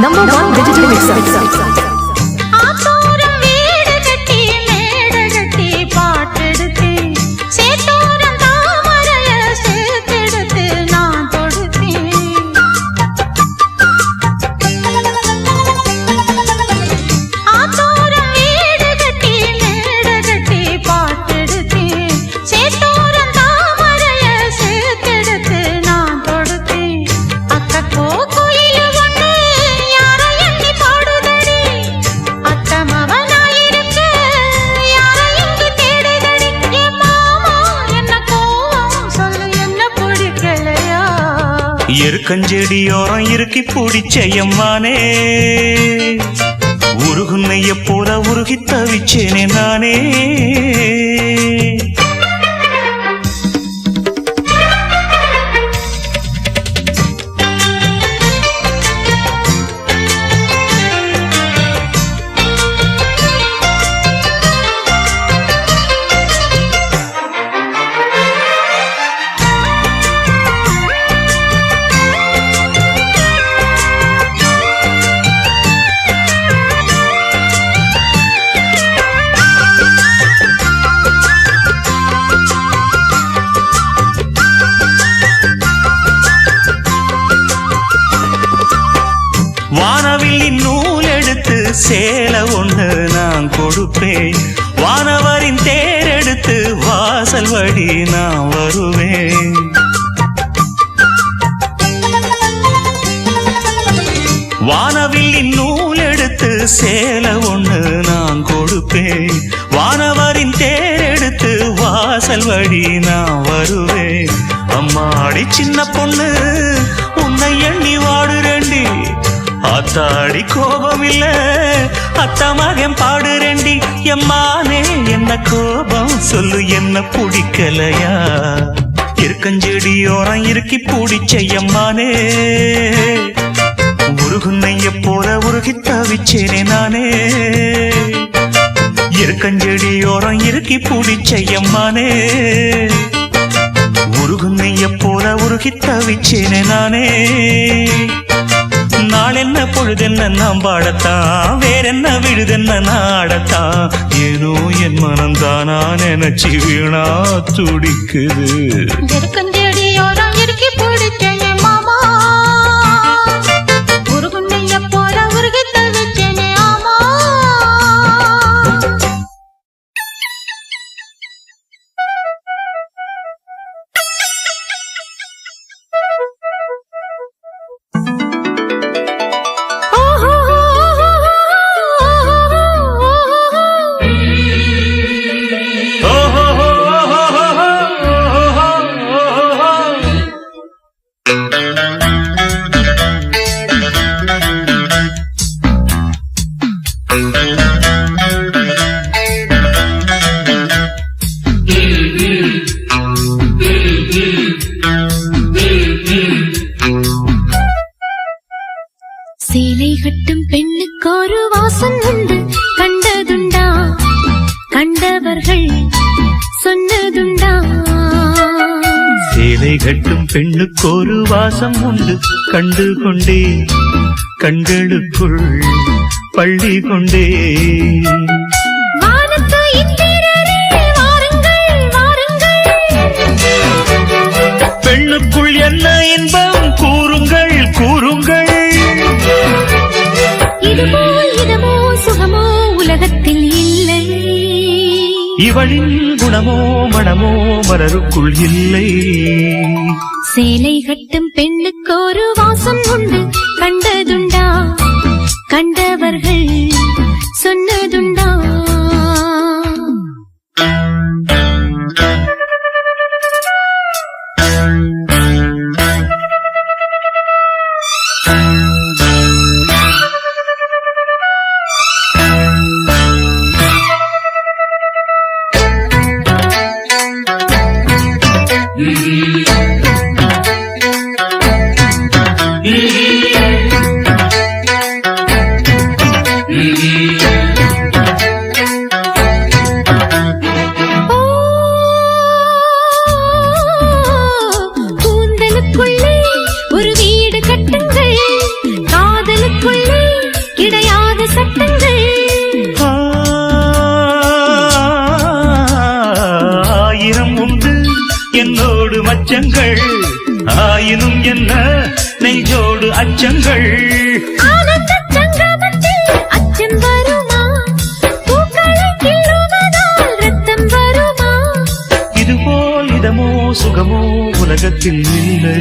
#1 digital mixer. எருக்கஞ்செடியோரம் இறுக்கி பிடிச்சையம்மானே உருகுன்னைய போல உருகி தவிச்சேனே நானே. வானவில்லின் நூல் எடுத்து சேலை ஒன்று நான் கொடுப்பேன், வானவரின் தேரெடுத்து வாசல் வழி நான் வருவேன். வானவில்லின் நூல் எடுத்து சேலை ஒன்று நான் கொடுப்பேன், வானவரின் தேரெடுத்து வாசல் வழி நான் வருவேன். அம்மாடி சின்ன பொண்ணு உன்னை எண்ணி வாடுறேண்டி, ஆத்தாடி கோபம் இல்ல அத்தமகன் பாடுறேண்டி. எம்மானே என்ன கோபம் சொல்லு, என்ன பிடிக்கலையா? இருக்கஞ்செடியோரம் இறுக்கி பிடிச்சையம்மானே உருகுன்னைய போல உருகி தவிச்சேனே நானே. இருக்கஞ்செடியோரம் இறுக்கி பிடிச்சையம்மானே உருகுன்னைய போல உருகி தவிச்சேனே நானே. நாளென்ன பொழுதென்ன நாம் பாடத்தான், வேறென்ன விழுதென்ன நாடத்தான், ஏனோ என் மனம்தானா நினைச்சு வீணா துடிக்குது. இருக்கஞ்செடியோரம் இறுக்கி பிடிச்சேனே மாமா உருகுன்னைய போல உருகி தவிச்சேனே ஆமா. சேலை கட்டும் பெண்ணுக்கு ஒரு வாசம் உண்டு, கண்டதுண்டா கண்டவர்கள் சொன்னதுண்டா. சேலை கட்டும் பெண்ணுக்கு ஒரு வாசம் உண்டு, கண்டு கொண்டே கண்களுக்குள் பள்ளி கொண்டே. பெண்ணுக்குள் என்ன இன்பம் கூறுங்கள் கூறுங்கள், இதுபோல் இதமோ சுகமோ உலகத்தில் இல்லை, இவளின் குணமோ மனமோ மலருக்குள் இல்லை. சேலை கட்டும் பெண்ணுக்கு ஒரு வாசம் உண்டு, கண்டதுண்டா கண்டவர்கள் சொன்னதுண்டா. என்னோடு மச்சங்கள் ஆயினும் என்ன நெஞ்சோடு அச்சங்கள் ஆனந்த சங்கமத்தில் அச்சம் வருமா பூக்களை கிள்ளுவதால் ரத்தம் வருமா இதுபோல் இதமோ சுகமோ உலகத்தில் இல்லை